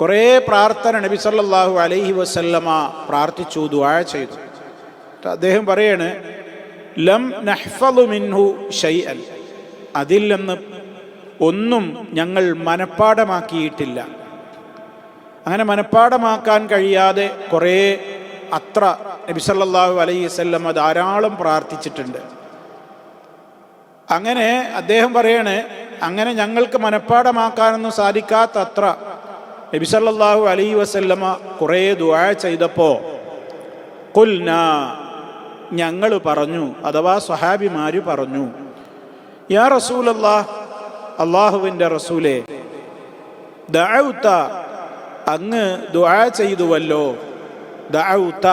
കുറേ പ്രാർത്ഥന നബി സല്ലല്ലാഹു അലൈഹി വസല്ലമ പ്രാർത്ഥിച്ചു, ദുആ ചെയ്തു. അദ്ദേഹം പറയാണ്, ലം നഹ്ഫളു മിൻഹു ഷൈഅൻ, അതിൽ നിന്ന് ഒന്നും ഞങ്ങൾ മനഃപ്പാഠമാക്കിയിട്ടില്ല. അങ്ങനെ മനഃപ്പാഠമാക്കാൻ കഴിയാതെ കുറേ അത്ര നബി സല്ലല്ലാഹു അലൈഹി വസല്ലമ ധാരാളം പ്രാർത്ഥിച്ചിട്ടുണ്ട്. അങ്ങനെ അദ്ദേഹം പറയാണ്, അങ്ങനെ ഞങ്ങൾക്ക് മനഃപ്പാഠമാക്കാനൊന്നും സാധിക്കാത്തത്ര നബി സല്ലല്ലാഹു അലൈഹി വസല്ലമ കുറേ ദുആ ചെയ്തപ്പോൾ ഖുൽനാ, ഞങ്ങൾ പറഞ്ഞു, അഥവാ സ്വഹാബിമാര് പറഞ്ഞു, യാ റസൂലല്ലാഹ്, അള്ളാഹുവിൻ്റെ റസൂലേ, ദഅൗത, അങ്ങ് ദുആ ചെയ്തുവല്ലോ, ദഅൗത,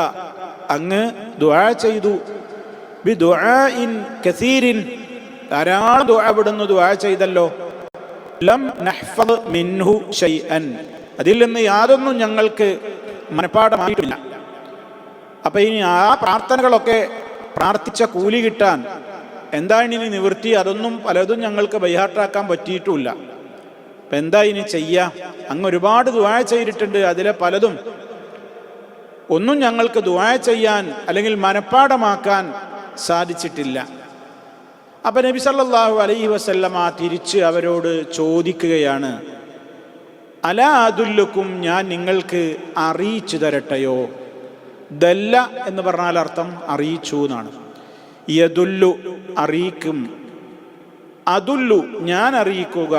അങ്ങ് ദുആ ചെയ്തു, ബി ദുആഇൻ കസീരിൻ, ധാരാളം ദുആ ഇവിടുന്ന് ദുആ ചെയ്തല്ലോ, ലം നഹ്ഫള് മിൻഹു ഷൈഅൻ, അതിൽ നിന്ന് യാതൊന്നും ഞങ്ങൾക്ക് മനഃപ്പാഠമായിട്ടില്ല. അപ്പം ഇനി ആ പ്രാർത്ഥനകളൊക്കെ പ്രാർത്ഥിച്ച കൂലി കിട്ടാൻ എന്താണ് ഇനി നിവൃത്തി? അതൊന്നും പലതും ഞങ്ങൾക്ക് ബൈഹാർട്ടാക്കാൻ പറ്റിയിട്ടുമില്ല. അപ്പം എന്താ ഇനി ചെയ്യുക? അങ്ങ് ഒരുപാട് ദുആ ചെയ്തിട്ടുണ്ട്, അതിലെ പലതും ഒന്നും ഞങ്ങൾക്ക് ദുആ ചെയ്യാൻ അല്ലെങ്കിൽ മനഃപ്പാഠമാക്കാൻ സാധിച്ചിട്ടില്ല. അപ്പം നബി സല്ലല്ലാഹു അലൈഹി വസല്ലമ തിരിച്ച് അവരോട് ചോദിക്കുകയാണ്, അലാ അദുല്ലുക്കും, ഞാൻ നിങ്ങൾക്ക് അറിയിച്ചു തരട്ടെയോ? ദല്ല എന്ന് പറഞ്ഞാൽ അർത്ഥം അറിയിച്ചു എന്നാണ്. യദുല്ലു, അറിയിക്കും, അദുല്ലു, ഞാൻ അറിയിക്കുക.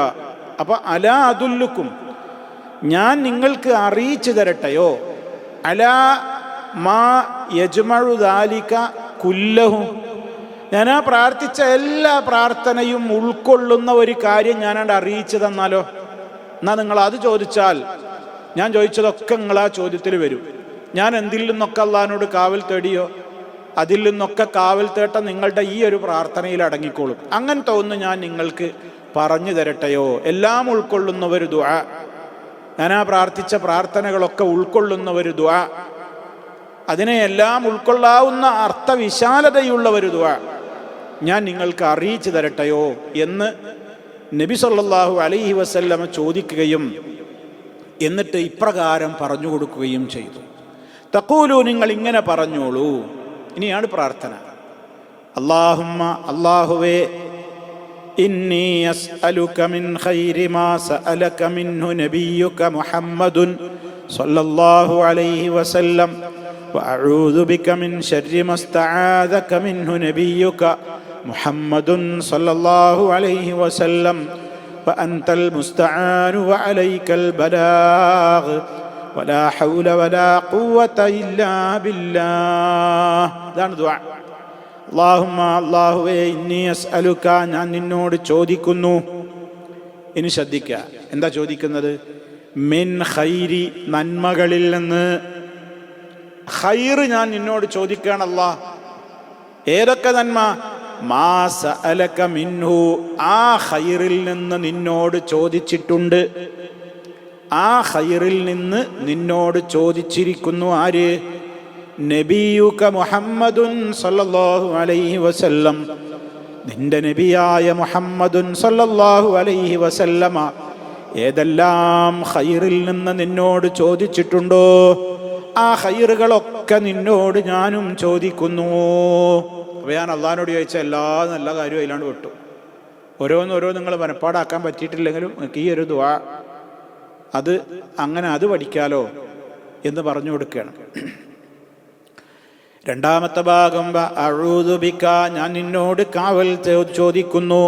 അപ്പൊ അലാ അദുല്ലുക്കും, ഞാൻ നിങ്ങൾക്ക് അറിയിച്ചു തരട്ടെയോ? അലാ മാ യജ്മഉ ദാലിക കുല്ലഹു, ഞാൻ ആ പ്രാർത്ഥിച്ച എല്ലാ പ്രാർത്ഥനയും ഉൾക്കൊള്ളുന്ന ഒരു കാര്യം ഞാനത് അറിയിച്ചു തന്നാലോ? എന്നാൽ നിങ്ങൾ അത് ചോദിച്ചാൽ ഞാൻ ചോദിച്ചതൊക്കെ നിങ്ങൾ ആ ചോദ്യത്തിൽ വരും. ഞാൻ എന്തിൽ നിന്നൊക്കെ അള്ളാഹിനോട് കാവൽ തേടിയോ അതിൽ നിന്നൊക്കെ കാവൽ തേട്ട നിങ്ങളുടെ ഈ ഒരു പ്രാർത്ഥനയിൽ അടങ്ങിക്കോളും. അങ്ങനത്തെ ഒന്ന് ഞാൻ നിങ്ങൾക്ക് പറഞ്ഞു തരട്ടെയോ? എല്ലാം ഉൾക്കൊള്ളുന്ന ഒരു ദുആ, ഞാൻ ആ പ്രാർത്ഥിച്ച പ്രാർത്ഥനകളൊക്കെ ഉൾക്കൊള്ളുന്ന ഒരു ദുആ, അതിനെ എല്ലാം ഉൾക്കൊള്ളാവുന്ന അർത്ഥവിശാലതയുള്ള ഒരു ദുആ ഞാൻ നിങ്ങൾക്ക് അറിയിച്ചു തരട്ടെയോ എന്ന് നബി സല്ലല്ലാഹു അലൈഹി വസല്ലമ ചോദിക്കുകയും എന്നിട്ട് ഇപ്രകാരം പറഞ്ഞു കൊടുക്കുകയും ചെയ്തു. തഖൂലു, നിങ്ങൾ ഇങ്ങനെ പറഞ്ഞോളൂ. ഇനിയാണ് പ്രാർത്ഥന. അല്ലാഹുമ്മ, അല്ലാഹുവേ, ഇന്നി അസ്അലുക മിൻ ഖൈരി മാ സഅലക മിൻഹു നബിയുക മുഹമ്മദുൻ സ്വല്ലല്ലാഹു അലൈഹി വസല്ലം വഅഊദു ബിക മിൻ ശർരി മാ ഇസ്തആദക മിൻഹു നബിയുക മുഹമ്മദുൻ സ്വല്ലല്ലാഹു അലൈഹി വസല്ലം വഅൻതൽ മുസ്തആനു വഅലൈകൽ ബലാഗ് വലാ ഹൗല വലാ ഖുവത ഇല്ലാ ബില്ലാഹ്. ഇതാണ് ദുആ. അല്ലാഹുമ്മ, അല്ലാഹുവേ, ഇന്നി അസ്അലുക, ഞാൻ നിന്നോട് ചോദിക്കുന്നു. ഇനി ശ്രദ്ധിക്കുക, എന്താ ചോദിക്കുന്നത്? മിൻ ഖൈരി, നന്മകളിൽ നിന്ന്. ഖൈർ ഞാൻ നിന്നോട് ചോദിക്കുകയാണ് അല്ലാഹ്. ഏതൊക്കെ നന്മ? മാ സഅലക മിൻഹു, ആ ഖൈറിൽ നിന്ന് നിന്നോട് ചോദിച്ചിട്ടുണ്ട്. ആ ഖൈറിൽ നിന്ന് നിന്നോട് ചോദിച്ചിരിക്കുന്നു. ആര്? നബിയുക മുഹമ്മദുൻ സല്ലല്ലാഹു അലൈഹി വസല്ലം, നിന്റെ നബിയായ മുഹമ്മദുൻ സല്ലല്ലാഹു അലൈഹി വസല്ലമ ഏതെല്ലാം ഖൈറിൽ നിന്ന് നിന്നോട് ചോദിച്ചിട്ടുണ്ടോ ആ ഖൈറുകളൊക്കെ നിന്നോട് ഞാനും ചോദിക്കുന്നു. അപ്പോൾ ഞാൻ അള്ളാഹിനോട് ചോദിച്ച എല്ലാ നല്ല കാര്യവും അതിലാണ്ട് വിട്ടു. ഓരോന്നോരോ നിങ്ങൾ മനപ്പാടാക്കാൻ പറ്റിയിട്ടില്ലെങ്കിലും ഈ ഒരു ദുആ അത് അങ്ങനെ അത് പഠിക്കാലോ എന്ന് പറഞ്ഞു കൊടുക്കുകയാണ്. രണ്ടാമത്തെ ഭാഗം, അഊദു ബിക, ഞാൻ നിന്നോട് കാവൽ ചോദിക്കുന്നു.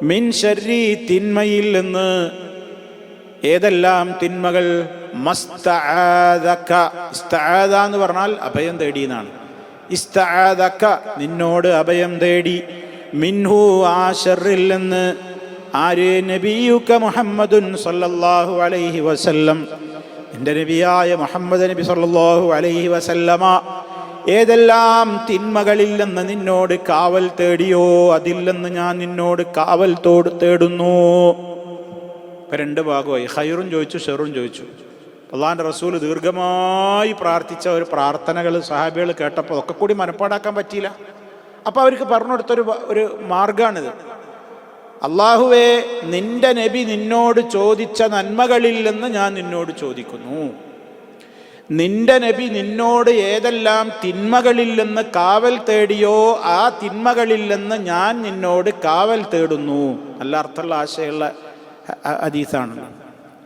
മിൻ ശർരി, തിന്മയിൽ നിന്ന്. ഏതെല്ലാം തിന്മകൾ? മസ്തആദക, ഇസ്തആദ എന്ന് പറഞ്ഞാൽ അഭയം തേടി എന്നാണ്. ഇസ്തആദക, നിന്നോട് അഭയം തേടി. മിൻഹു, ആ ശർറിൽ നിന്ന്. ആര്? നബിയുക മുഹമ്മദുൻ സല്ലല്ലാഹു അലൈഹി വസല്ലം, എൻ്റെ നബിയായ മുഹമ്മദ് നബി സല്ലല്ലാഹു അലൈഹി വസല്ലമ ഏതെല്ലാം തിന്മകളിൽ നിന്ന് നിന്നോട് കാവൽ തേടിയോ അതിൽ നിന്ന് ഞാൻ നിന്നോട് കാവൽ തേടുന്നു. ഇപ്പം രണ്ട് ഭാഗമായി, ഖൈറും ചോദിച്ചു, ഷെറും ചോദിച്ചു. അള്ളാഹിൻ്റെ റസൂൽ ദീർഘമായി പ്രാർത്ഥിച്ച ഒരു പ്രാർത്ഥനകൾ സഹാബികൾ കേട്ടപ്പോൾ ഒക്കെ കൂടി മനപ്പാടാക്കാൻ പറ്റിയില്ല. അപ്പോൾ അവർക്ക് പറഞ്ഞു കൊടുത്തൊരു മാർഗ്ഗമാണിത്. അല്ലാഹുവേ, നിന്റെ നബി നിന്നോട് ചോദിച്ച നന്മകളിൽ നിന്ന് ഞാൻ നിന്നോട് ചോദിക്കുന്നു. നിന്റെ നബി നിന്നോട് ഏതെല്ലാം തിന്മകളിൽ നിന്ന് കാവൽ തേടിയോ ആ തിന്മകളിൽ നിന്ന് ഞാൻ നിന്നോട് കാവൽ തേടുന്നു. നല്ല അർത്ഥമുള്ള ആശയമുള്ള ഹദീസാണ്.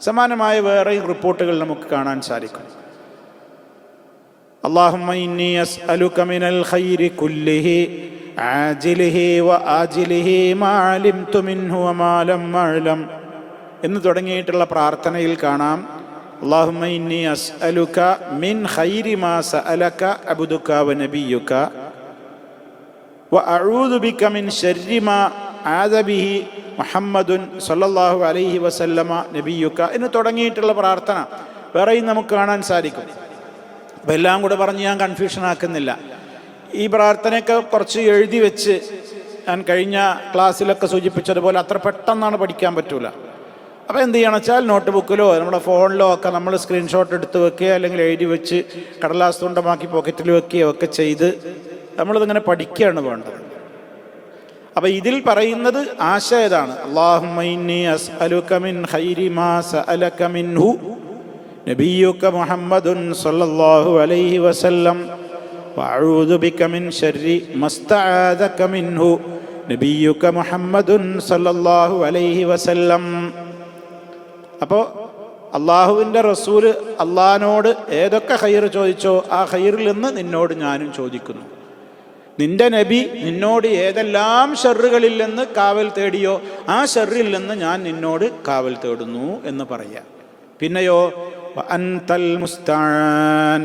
സമാനമായ വേറെ റിപ്പോർട്ടുകൾ നമുക്ക് കാണാൻ സാധിക്കും. അല്ലാഹുമ്മ ഇന്നി അസ്അലുക മിനൽ ഖൈരി കുല്ലിഹി ആജിലിഹി വആജിലിഹി മാ അലിംതു മിൻഹു വമാ ലം അഅലം എന്ന് തുടങ്ങിയിട്ടുള്ള പ്രാർത്ഥനയിൽ കാണാം, അല്ലാഹുമ്മ ഇന്നി അസ്അലുക മിൻ ഖൈരി മാ സഅലക അബ്ദുക വനബിയുക വഅഊദു ബിക മിൻ ശർരി മാ ആദ ബിഹി മുഹമ്മദുൻ സല്ലല്ലാഹു അലൈഹി വസല്ലമ നബിയുക എന്ന് തുടങ്ങിയിട്ടുള്ള പ്രാർത്ഥന വേറെയും നമുക്ക് കാണാൻ സാധിക്കും. അപ്പം എല്ലാം കൂടെ പറഞ്ഞ് ഞാൻ കൺഫ്യൂഷൻ ആക്കുന്നില്ല. ഈ പ്രാർത്ഥനയൊക്കെ കുറച്ച് എഴുതി വെച്ച്, ഞാൻ കഴിഞ്ഞ ക്ലാസ്സിലൊക്കെ സൂചിപ്പിച്ചതുപോലെ അത്ര പെട്ടെന്നാണ് പഠിക്കാൻ പറ്റൂല. അപ്പോൾ എന്ത് ചെയ്യണം വെച്ചാൽ നോട്ട് ബുക്കിലോ നമ്മുടെ ഫോണിലോ ഒക്കെ നമ്മൾ സ്ക്രീൻഷോട്ട് എടുത്ത് വെക്കുക, അല്ലെങ്കിൽ എഴുതി വെച്ച് കടലാസ് തുണ്ടമാക്കി പോക്കറ്റിൽ വെക്കുകയോ ഒക്കെ ചെയ്ത് നമ്മളിതിങ്ങനെ പഠിക്കുകയാണ് വേണ്ടത്. അപ്പം ഇതിൽ പറയുന്നത് ആശയം ഇതാണ്, അല്ലാഹുമ്മ ഇന്നി അസ്അലുക മിൻ ഖൈരി മാ സഅലക മിൻഹു നബിയുക മുഹമ്മദുൻ സല്ലല്ലാഹു അലൈഹി വസല്ലം വഅഊദു ബിക മിൻ ശർരി മസ്തആദക മിൻഹു നബിയുക മുഹമ്മദുൻ സല്ലല്ലാഹു അലൈഹി വസല്ലം. അപ്പോൾ അള്ളാഹുവിൻ്റെ റസൂല് അള്ളാഹിനോട് ഏതൊക്കെ ഖൈർ ചോദിച്ചോ ആ ഖൈറിൽ നിന്ന് നിന്നോട് ഞാനും ചോദിക്കുന്നു. നിന്റെ നബി നിന്നോട് ഏതെല്ലാം ഷർറുകളിൽ നിന്ന് കാവൽ തേടിയോ ആ ഷർറിൽ നിന്ന് ഞാൻ നിന്നോട് കാവൽ തേടുന്നു എന്ന് പറയാം. പിന്നെയോ അൻതൽ മുസ്തആൻ.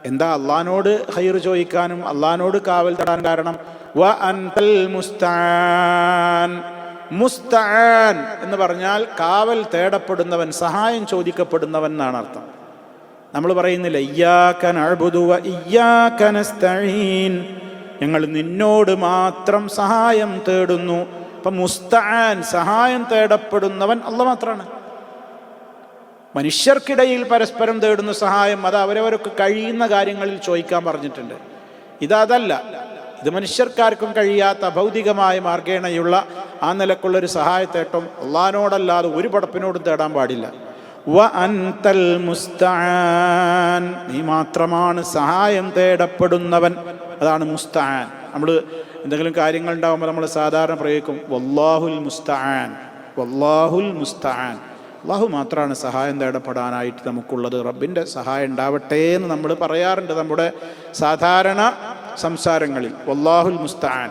എന്താ അള്ളാഹിനോട് ഖൈർ ചോദിക്കാനും അള്ളാഹിനോട് കാവൽ തേടാൻ കാരണം? വ അൻതൽ മുസ്തആൻ. മുസ്തആൻ എന്ന് പറഞ്ഞാൽ കാവൽ തേടപ്പെടുന്നവൻ, സഹായം ചോദിക്കപ്പെടുന്നവൻ എന്നാണ് അർത്ഥം. നമ്മൾ പറയുന്നില്ല ഇയ്യാക നഅ്ബുദു വ ഇയ്യാക നസ്തഈൻ, ഞങ്ങൾ നിന്നോട് മാത്രം സഹായം തേടുന്നു. അപ്പം മുസ്തആൻ, സഹായം തേടപ്പെടുന്നവൻ അല്ലാഹ് മാത്രമാണ്. മനുഷ്യർക്കിടയിൽ പരസ്പരം തേടുന്ന സഹായം അത് അവരവർക്ക് കഴിയുന്ന കാര്യങ്ങളിൽ ചോദിക്കാൻ പറഞ്ഞിട്ടുണ്ട്. ഇതല്ല, ഇത് മനുഷ്യർക്കാർക്കും കഴിയാത്ത ഭൗതികമായ മാർഗേണയുള്ള ആ നിലക്കുള്ളൊരു സഹായത്തേട്ടം അള്ളാഹിനോടല്ലാതെ ഒരു പടപ്പിനോടും തേടാൻ പാടില്ല. വ അൻതൽ മുസ്തആൻ, നീ മാത്രമാണ് സഹായം തേടപ്പെടുന്നവൻ, അതാണ് മുസ്തആൻ. നമ്മൾ എന്തെങ്കിലും കാര്യങ്ങൾ ഉണ്ടാകുമ്പോൾ നമ്മൾ സാധാരണ പ്രയോഗിക്കും വല്ലാഹുൽ മുസ്തആൻ, വല്ലാഹുൽ മുസ്തആൻ. അള്ളാഹു മാത്രമാണ് സഹായം തേടപ്പെടാനായിട്ട് നമുക്കുള്ളത്. റബ്ബിൻ്റെ സഹായം ഉണ്ടാവട്ടെ എന്ന് നമ്മൾ പറയാറുണ്ട് നമ്മുടെ സാധാരണ സംസാരങ്ങളിൽ, വല്ലാഹുൽ മുസ്തആൻ.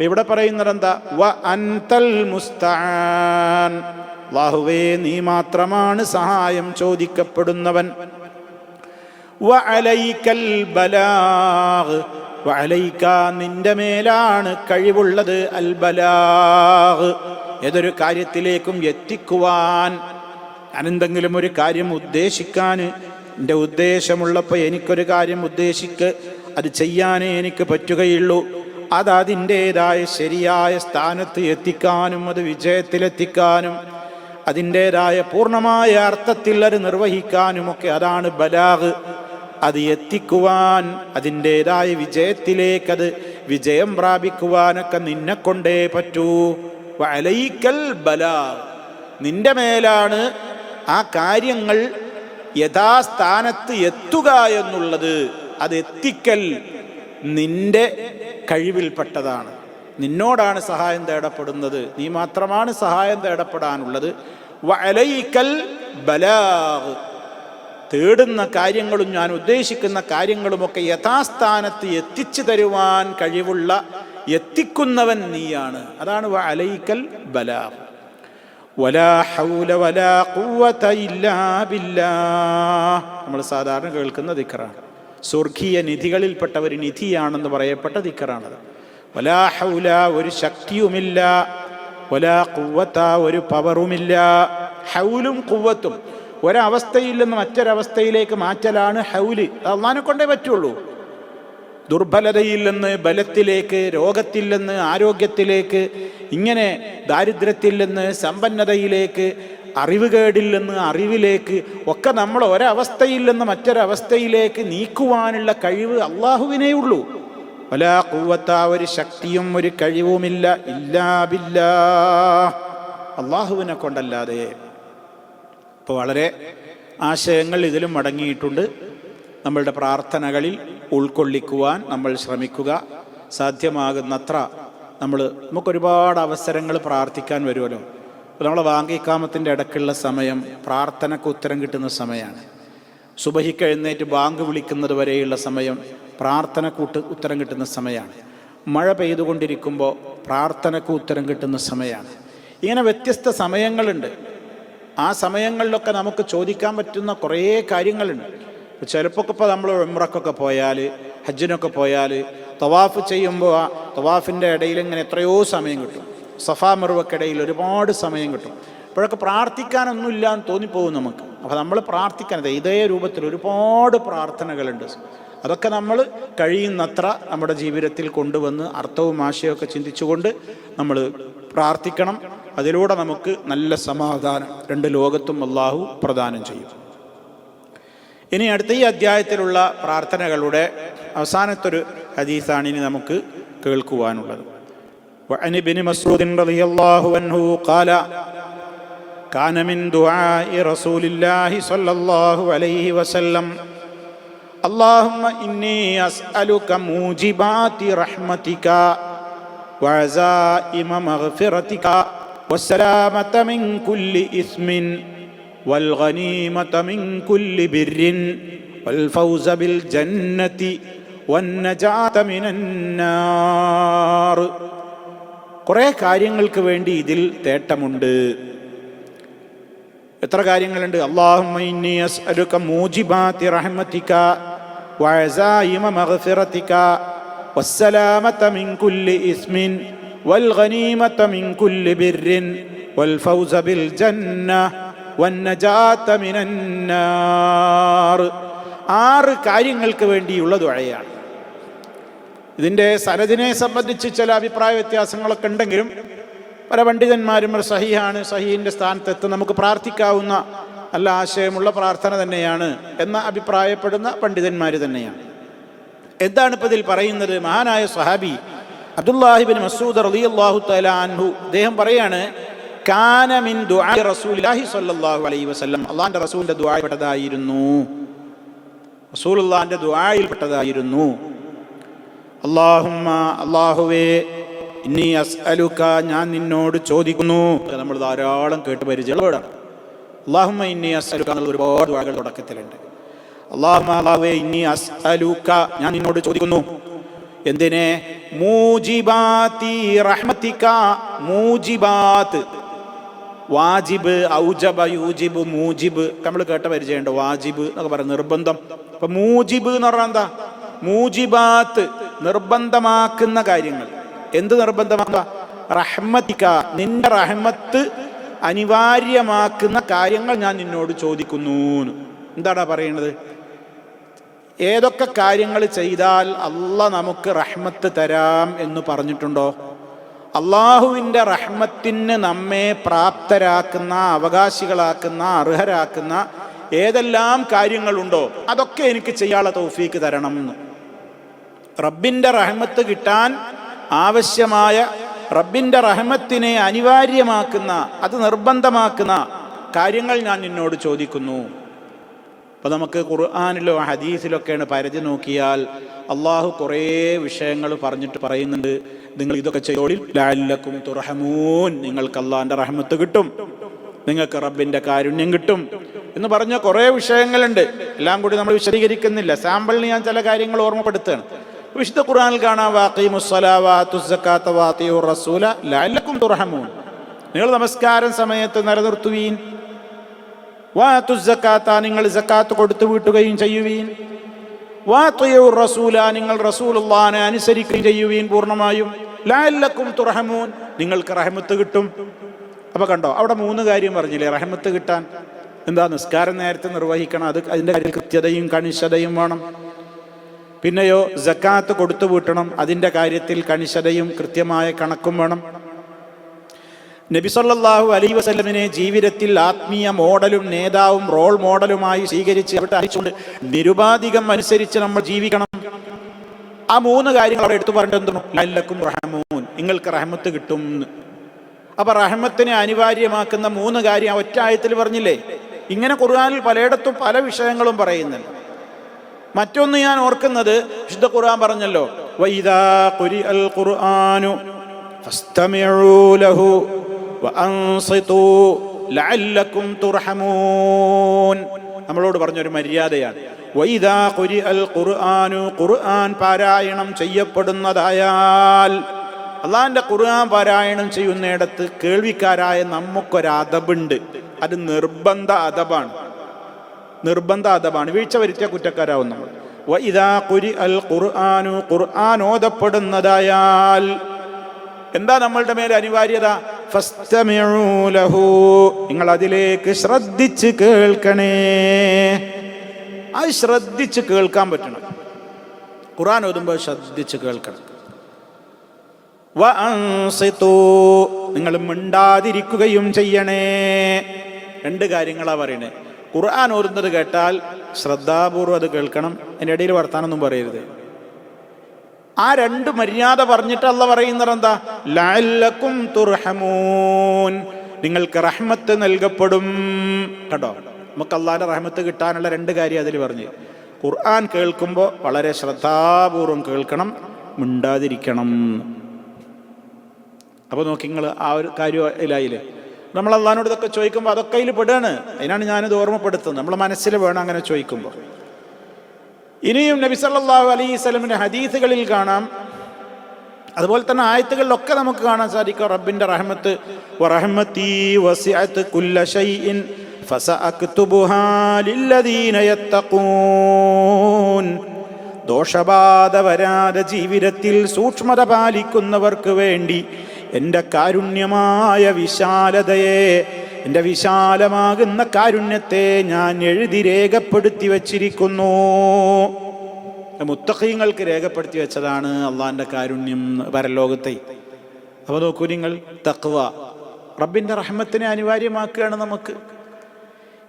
ഇവിടെ പറയുന്നത് എന്താ? വ അൻതൽ മുസ്തആൻ, അല്ലാഹുവേ നീ മാത്രമാണ് സഹായം ചോദിക്കപ്പെടുന്നവൻ. വ അലൈക്കൽ ബലാഗ്, വ അലൈക നിന്റെ മേലാണ് കഴിവുള്ളത്, അൽ ബലാഗ് ഏതൊരു കാര്യത്തിലേക്കും എത്തിക്കുവാൻ. ഞാനെന്തെങ്കിലും ഒരു കാര്യം ഉദ്ദേശിക്കാൻ, എൻ്റെ ഉദ്ദേശമുള്ളപ്പോൾ എനിക്കൊരു കാര്യം അത് ചെയ്യാനേ എനിക്ക് പറ്റുകയുള്ളൂ. അത് അതിൻ്റേതായ ശരിയായ സ്ഥാനത്ത് എത്തിക്കാനും അത് വിജയത്തിലെത്തിക്കാനും അതിൻ്റേതായ പൂർണ്ണമായ അർത്ഥത്തിൽ അത് നിർവഹിക്കാനുമൊക്കെ അതാണ് ബലാഗ്. അത് എത്തിക്കുവാൻ, അതിൻ്റേതായ വിജയത്തിലേക്കത് വിജയം പ്രാപിക്കുവാനൊക്കെ നിന്നെക്കൊണ്ടേ പറ്റൂ. വഅലൈക്കൽ ബലാഗ്, നിന്റെ മേലാണ് ആ കാര്യങ്ങൾ യഥാസ്ഥാനത്ത് എത്തുക എന്നുള്ളത്. അത് എത്തിക്കൽ നിന്റെ കഴിവിൽപ്പെട്ടതാണ്. നിന്നോടാണ് സഹായം തേടപ്പെടുന്നത്, നീ മാത്രമാണ് സഹായം തേടപ്പെടാനുള്ളത്. വഅലൈക്കൽ ബലാഗ്, തേടുന്ന കാര്യങ്ങളും ഞാൻ ഉദ്ദേശിക്കുന്ന കാര്യങ്ങളുമൊക്കെ യഥാസ്ഥാനത്ത് എത്തിച്ചു തരുവാൻ കഴിവുള്ള എത്തിക്കുന്നവൻ നീയാണ്. അതാണ് വഅലൈക്കൽ ബലാഗ്. വലാ ഹൗല വലാ ഖുവത ഇല്ലാ ബില്ലാഹ്. നമ്മൾ സാധാരണ കേൾക്കുന്ന ദിക്റാണ്. സ്വർഗീയ നിധികളിൽപ്പെട്ട ഒരു നിധിയാണെന്ന് പറയപ്പെട്ട ദിക്റാണത്. വലാ ഹൗല, ഒരു ശക്തിയുമില്ല, വലാ ഖുവത, ഒരു പവറുമില്ല. ഹൗലും ഖുവത്തും ഒരവസ്ഥയിൽ നിന്ന് മറ്റൊരവസ്ഥയിലേക്ക് മാറ്റലാണ് ഹൗല്. അത് അല്ലാഹുവിനെ കൊണ്ടേ പറ്റുള്ളൂ. ദുർബലതയിൽ നിന്ന് ബലത്തിലേക്ക്, രോഗത്തിൽ നിന്ന് ആരോഗ്യത്തിലേക്ക്, ഇങ്ങനെ ദാരിദ്ര്യത്തിൽ നിന്ന് സമ്പന്നതയിലേക്ക്, അറിവുകേടിൽ നിന്ന് അറിവിലേക്ക് ഒക്കെ നമ്മൾ ഒരവസ്ഥയിൽ നിന്ന് മറ്റൊരവസ്ഥയിലേക്ക് നീക്കുവാനുള്ള കഴിവ് അള്ളാഹുവിനേ ഉള്ളൂ. വലാ ഖുവത, ഒരു ശക്തിയും ഒരു കഴിവുമില്ല, ഇല്ലാ ബില്ലാഹ്, അള്ളാഹുവിനെ കൊണ്ടല്ലാതെ. ഇപ്പോൾ വളരെ ആശയങ്ങൾ ഇതിലും അടങ്ങിയിട്ടുണ്ട്. നമ്മളുടെ പ്രാർത്ഥനകളിൽ ഉൾക്കൊള്ളിക്കുവാൻ നമ്മൾ ശ്രമിക്കുക. സാധ്യമാകുന്നത്ര നമുക്കൊരുപാട് അവസരങ്ങൾ പ്രാർത്ഥിക്കാൻ വരുമല്ലോ. നമ്മളെ ബാങ്കിക്കാമത്തിൻ്റെ ഇടയ്ക്കുള്ള സമയം പ്രാർത്ഥനയ്ക്ക് ഉത്തരം കിട്ടുന്ന സമയമാണ്. സുബഹിക്ക് എഴുന്നേറ്റ് ബാങ്ക് വിളിക്കുന്നത് വരെയുള്ള സമയം പ്രാർത്ഥനയ്ക്ക് ഉത്തരം കിട്ടുന്ന സമയമാണ്. മഴ പെയ്തുകൊണ്ടിരിക്കുമ്പോൾ പ്രാർത്ഥനയ്ക്ക് ഉത്തരം കിട്ടുന്ന സമയമാണ്. ഇങ്ങനെ വ്യത്യസ്ത സമയങ്ങളുണ്ട്. ആ സമയങ്ങളിലൊക്കെ നമുക്ക് ചോദിക്കാൻ പറ്റുന്ന കുറേ കാര്യങ്ങളുണ്ട്. ചിലപ്പോൾ ഇപ്പോൾ നമ്മൾ ഉംറക്കൊക്കെ പോയാൽ, ഹജ്ജിനൊക്കെ പോയാൽ തവാഫ് ചെയ്യുമ്പോൾ ആ തവാഫിൻ്റെ ഇടയിൽ ഇങ്ങനെ എത്രയോ സമയം കിട്ടും. സഫാ മറുവക്കിടയിൽ ഒരുപാട് സമയം കിട്ടും. ഇപ്പോഴൊക്കെ പ്രാർത്ഥിക്കാനൊന്നുമില്ല എന്ന് തോന്നിപ്പോകും നമുക്ക്. അപ്പോൾ നമ്മൾ പ്രാർത്ഥിക്കാനത് ഇതേ രൂപത്തിൽ ഒരുപാട് പ്രാർത്ഥനകളുണ്ട്. അതൊക്കെ നമ്മൾ കഴിയുന്നത്ര നമ്മുടെ ജീവിതത്തിൽ കൊണ്ടുവന്ന് അർത്ഥവും ആശയമൊക്കെ ചിന്തിച്ചുകൊണ്ട് നമ്മൾ പ്രാർത്ഥിക്കണം. അതിലൂടെ നമുക്ക് നല്ല സമാധാനം രണ്ട് ലോകത്തും അള്ളാഹു പ്രദാനം ചെയ്യും. ഇനി അടുത്ത ഈ അധ്യായത്തിലുള്ള പ്രാർത്ഥനകളുടെ അവസാനത്തൊരു ഹദീസാണ് ഇനി നമുക്ക് കേൾക്കുവാനുള്ളത്. وعن ابن مسعود رضي الله عنه قال كان من دعاء رسول الله صلى الله عليه وسلم اللهم إني أسألك موجبات رحمتك وعزائم مغفرتك والسلامة من كل إثم والغنيمة من كل بر والفوز بالجنة والنجاة من النار. കുറേ കാര്യങ്ങൾക്ക് വേണ്ടി ഇതിൽ തേട്ടമുണ്ട്. എത്ര കാര്യങ്ങളുണ്ട്? അല്ലാഹുമ്മ ഇന്നി അസ്അലുക മൂജിബാതി റഹ്മതിക വഅസായിമ മഗ്ഫിറതിക വസ്സലാമത മിൻ കുല്ലി ഇസ്മിൻ വൽ ഗനീമത മിൻ കുല്ലി ബിർരിൻ വൽ ഫൗസ ബിൽ ജന്ന വൻ നജാത മിനൻ നാർ. 6 കാര്യങ്ങൾക്ക് വേണ്ടിയുള്ള ദുആയാണ്. ഇതിൻ്റെ സനദിനെ സംബന്ധിച്ച് ചില അഭിപ്രായ വ്യത്യാസങ്ങളൊക്കെ ഉണ്ടെങ്കിലും പല പണ്ഡിതന്മാരും സഹിഹാണ്, സഹീഹിൻ്റെ സ്ഥാനത്തെത്ത് നമുക്ക് പ്രാർത്ഥിക്കാവുന്ന നല്ല ആശയമുള്ള പ്രാർത്ഥന തന്നെയാണ് എന്ന് അഭിപ്രായപ്പെടുന്ന പണ്ഡിതന്മാർ തന്നെയാണ്. എന്താണ് ഇപ്പോൾ ഇതിൽ പറയുന്നത്? മഹാനായ സ്വഹാബി അബ്ദുല്ലാഹി ഇബ്നു മസ്ഊദ് റളിയല്ലാഹു തആല അൻഹു അദ്ദേഹം പറയാണ്, കാന മിൻ ദുആ റസൂലുള്ളാഹി സ്വല്ലല്ലാഹു അലൈഹി വസല്ലം, അല്ലാഹുവിൻ്റെ റസൂലിൻ്റെ ദുആയിൽപ്പെട്ടതായിരുന്നു, റസൂലുള്ളാഹിൻ്റെ ദുആയിൽപ്പെട്ടതായിരുന്നു. അല്ലാഹുമ്മ, അല്ലാഹുവേ, ഇന്നി അസ്അലുക, ഞാൻ നിന്നോട് ചോദിക്കുന്നു. നമ്മൾ ധാരാളം കേട്ട് പരിചയമാണ്. അല്ലാഹുമ്മ ഇന്നി അസ്അലുക എന്നുള്ള ഒരുപാട് ദുആകൾ തുടക്കത്തിലുണ്ട്. അല്ലാഹുമ്മ, അല്ലാഹുവേ, ഇന്നി അസ്അലുക, ഞാൻ നിന്നോട് ചോദിക്കുന്നു. എന്തിനെ? മൂജിബാതി റഹ്മതിക. മൂജിബാത്ത്, വാജിബ്, ഔജബ, യൂജിബ്, മൂജിബ് നമ്മൾ കേട്ട പരിചയമുണ്ട്. വാജിബ് എന്നൊക്കെ പറയുന്നത് നിർബന്ധം. അപ്പൊ മൂജിബ് എന്ന് പറഞ്ഞാൽ എന്താ? മൂജിബാത്ത്, നിർബന്ധമാക്കുന്ന കാര്യങ്ങൾ. എന്ത് നിർബന്ധമാക്കുക? റഹ്മതിക, നിന്റെ റഹ്മത്ത് അനിവാര്യമാക്കുന്ന കാര്യങ്ങൾ ഞാൻ നിന്നോട് ചോദിക്കുന്നു. എന്താടാ പറയണത്? ഏതൊക്കെ കാര്യങ്ങൾ ചെയ്താൽ അള്ളാഹ് നമുക്ക് റഹ്മത്ത് തരാം എന്ന് പറഞ്ഞിട്ടുണ്ടോ? അള്ളാഹുവിൻ്റെ റഹ്മത്തിന് നമ്മെ പ്രാപ്തരാക്കുന്ന, അവകാശികളാക്കുന്ന, അർഹരാക്കുന്ന ഏതെല്ലാം കാര്യങ്ങളുണ്ടോ അതൊക്കെ എനിക്ക് ചെയ്യാനുള്ള തൗഫീക്ക് തരണം എന്ന്. റബ്ബിൻ്റെ റഹ്മത്ത് കിട്ടാൻ ആവശ്യമായ, റബ്ബിൻ്റെ റഹ്മത്തിനെ അനിവാര്യമാക്കുന്ന, അത് നിർബന്ധമാക്കുന്ന കാര്യങ്ങൾ ഞാൻ നിന്നോട് ചോദിക്കുന്നു. അപ്പോൾ നമുക്ക് ഖുർആനിലോ ഹദീസിലൊക്കെയാണ് പരിധി നോക്കിയാൽ അള്ളാഹു കുറേ വിഷയങ്ങൾ പറഞ്ഞിട്ട് പറയുന്നുണ്ട്, നിങ്ങൾ ഇതൊക്കെ ചെയ്തോളിൽ ലഅല്ലക്കും തുർഹമൂൻ, നിങ്ങൾക്ക് അള്ളാഹിൻ്റെ റഹ്മത്ത് കിട്ടും, നിങ്ങൾക്ക് റബ്ബിൻ്റെ കാരുണ്യം കിട്ടും എന്ന് പറഞ്ഞ കുറേ വിഷയങ്ങളുണ്ട്. എല്ലാം കൂടി നമ്മൾ വിശദീകരിക്കുന്നില്ല. സാമ്പിളിന് ഞാൻ ചില കാര്യങ്ങൾ ഓർമ്മപ്പെടുത്തുകയാണ്. വിശുദ്ധ ഖുർആനിൽ കാണാം, വഅഖീമുസ്സലാത വഅത്തുസ്സകാത വഅതിഉർ റസൂല ലഅല്ലക്കും തുർഹമൂൻ, നിങ്ങൾ നമസ്കാരം സമയത്ത് നിലനിർത്തുവീൻ, വഅത്തുസ്സകാത, നിങ്ങൾ സക്കാത്ത് കൊടുത്തു വീട്ടുകയും ചെയ്യുവീൻ, വഅതിഉർ റസൂല, നിങ്ങൾ റസൂലുള്ളാഹിനെ അനുസരിക്കുകയും ചെയ്യുവീൻ പൂർണ്ണമായും, ലഅല്ലക്കും തുർഹമൂൻ, നിങ്ങൾക്ക് റഹ്മത്ത് കിട്ടും. അപ്പൊ കണ്ടോ, അവിടെ 3 കാര്യം പറഞ്ഞില്ലേ റഹ്മത്ത് കിട്ടാൻ. എന്താ? നിസ്കാരം നേരത്തെ നിർവഹിക്കണം, അതിൻ്റെ കാര്യത്തിൽ കൃത്യതയും കണിശതയും വേണം. പിന്നെയോ സക്കാത്ത് കൊടുത്തു വീട്ടണം, അതിൻ്റെ കാര്യത്തിൽ കണിശതയും കൃത്യമായ കണക്കും വേണം. നബി സല്ലല്ലാഹു അലൈഹി വസല്ലമിനെ ജീവിതത്തിൽ ആത്മീയ മോഡലും നേതാവും റോൾ മോഡലുമായി സ്വീകരിച്ച് അവിടെ അയച്ചുകൊണ്ട് നിരുപാധികം അനുസരിച്ച് നമ്മൾ ജീവിക്കണം. ആ 3 കാര്യങ്ങൾ അവിടെ എടുത്തു പറഞ്ഞിട്ട് ലഅല്ലക്കും തുർഹമൂൻ, നിങ്ങൾക്ക് റഹ്മത്ത് കിട്ടും. അപ്പൊ റഹ്മത്തിനെ അനിവാര്യമാക്കുന്ന 3 കാര്യം ഒറ്റ ആയത്തിൽ പറഞ്ഞില്ലേ. ഇങ്ങനെ ഖുർആനിൽ പലയിടത്തും പല വിഷയങ്ങളും പറയുന്നുണ്ട്. മറ്റൊന്ന് ഞാൻ ഓർക്കുന്നത്, വിശുദ്ധ ഖുർആൻ പറഞ്ഞല്ലോ, വഇദാ ഖുരിഅൽ ഖുർആനു ഫസ്തമിഉ ലഹു വഅൻസിതു ലഅല്ലക്കും തുർഹമൂൻ. നമ്മളോട് പറഞ്ഞൊരു മര്യാദയാണ്. വഇദാ ഖുരിഅൽ ഖുർആനു, ഖുർആൻ പാരായണം ചെയ്യപ്പെടുന്നതായാൽ, അള്ളാഹിന്റെ ഖുർആൻ പാരായണം ചെയ്യുന്നിടത്ത് കേൾവിക്കാരായ നമുക്കൊരദബുണ്ട്. അത് നിർബന്ധ അദബാണ്. വീഴ്ച വരുത്തിയ കുറ്റക്കാരാവും നമ്മൾ. വഇദാ ഖുരിഅൽ ഖുർആനു, ഖുർആൻ ഓതപ്പെടുന്നതായാൽ എന്താ നമ്മളുടെ മേലെ അനിവാര്യത? ഫസ്തമിഉ ലഹു, നിങ്ങൾ അതിലേക്ക് ശ്രദ്ധിച്ച് കേൾക്കണേ. അത് ശ്രദ്ധിച്ച് കേൾക്കാൻ പറ്റണം. ഖുർആൻ ഓതുമ്പോൾ ശ്രദ്ധിച്ച് കേൾക്കണം. വഅൻസിതു, നിങ്ങൾ മിണ്ടാതിരിക്കുകയും ചെയ്യണേ. 2 കാര്യങ്ങളാ പറയണേ. ഖുർആൻ ഓതുന്നത് കേട്ടാൽ ശ്രദ്ധാപൂർവ്വം അത് കേൾക്കണം. അതിൻ്റെ ഇടയിൽ വർത്താനൊന്നും പറയരുത്. ആ 2 മര്യാദ പറഞ്ഞിട്ട് അല്ലാഹ് പറയുന്നത് എന്താ? ലഅല്ലക്കും തുർഹമൂൻ, നിങ്ങൾക്ക് റഹ്മത്ത് നൽകപ്പെടും. കേട്ടോ, നമുക്ക് അള്ളാഹിന്റെ റഹ്മത്ത് കിട്ടാനുള്ള 2 കാര്യം അതിൽ പറഞ്ഞു. ഖുർആൻ കേൾക്കുമ്പോൾ വളരെ ശ്രദ്ധാപൂർവം കേൾക്കണം, മിണ്ടാതിരിക്കണം. അപ്പോൾ നോക്കി നിങ്ങൾ ആ ഒരു കാര്യമില്ലായില്ലേ. നമ്മൾ അള്ളാഹിനോട് ഇതൊക്കെ ചോദിക്കുമ്പോൾ അതൊക്കെ അതിൽ പെടുകയാണ്. അതിനാണ് ഞാനിത് ഓർമ്മപ്പെടുത്തുന്നത്. നമ്മൾ മനസ്സിൽ വേണം അങ്ങനെ ചോദിക്കുമ്പോൾ. ഇനിയും നബി സല്ലല്ലാഹു അലൈഹി വസല്ലമിന്റെ ഹദീസുകളിൽ കാണാം, അതുപോലെ തന്നെ ആയത്തുകളിലൊക്കെ നമുക്ക് കാണാൻ സാധിക്കും, റബ്ബിന്റെ റഹ്മത്ത് വറഹ്മതി വസിഅത് കുല്ല ശൈഇൻ ഫസഅക്തുബുഹാ ലില്ലദീന യത്തഖൂൻ. ദോഷബാധ വരാതെ ജീവിതത്തിൽ സൂക്ഷ്മത പാലിക്കുന്നവർക്ക് വേണ്ടി എൻ്റെ കാരുണ്യമായ വിശാലതയെ, എൻ്റെ വിശാലമാകുന്ന കാരുണ്യത്തെ ഞാൻ എഴുതി രേഖപ്പെടുത്തി വച്ചിരിക്കുന്നു. മുത്തഖീങ്ങൾക്ക് രേഖപ്പെടുത്തി വെച്ചതാണ് അള്ളാഹിൻ്റെ കാരുണ്യം പരലോകത്തെ. അപ്പോൾ നോക്കൂ നിങ്ങൾ, തഖ്വ റബ്ബിൻ്റെ റഹ്മത്തിനെ അനിവാര്യമാക്കുകയാണ് നമുക്ക്.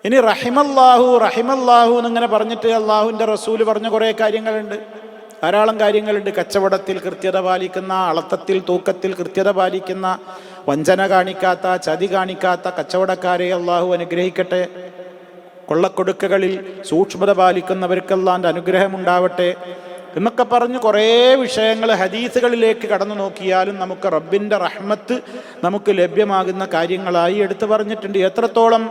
ഇനി റഹിമല്ലാഹു എന്നിങ്ങനെ പറഞ്ഞിട്ട് അള്ളാഹുവിൻ്റെ റസൂല് പറഞ്ഞ കുറേ കാര്യങ്ങളുണ്ട്, ധാരാളം കാര്യങ്ങളുണ്ട്. കച്ചവടത്തിൽ കൃത്യത പാലിക്കുന്ന, അളത്തത്തിൽ തൂക്കത്തിൽ കൃത്യത പാലിക്കുന്ന, വഞ്ചന കാണിക്കാത്ത, ചതി കാണിക്കാത്ത കച്ചവടക്കാരെ അള്ളാഹു അനുഗ്രഹിക്കട്ടെ. കൊള്ളക്കൊടുക്കകളിൽ സൂക്ഷ്മത പാലിക്കുന്നവർക്ക് അള്ളാഹിൻ്റെ അനുഗ്രഹം ഉണ്ടാവട്ടെ എന്നൊക്കെ പറഞ്ഞ് കുറേ വിഷയങ്ങൾ ഹദീസുകളിലേക്ക് കടന്നു നോക്കിയാലും നമുക്ക് റബ്ബിൻ്റെ റഹ്മത്ത് നമുക്ക് ലഭ്യമാകുന്ന കാര്യങ്ങളായി എടുത്തു പറഞ്ഞിട്ടുണ്ട്. എത്രത്തോളം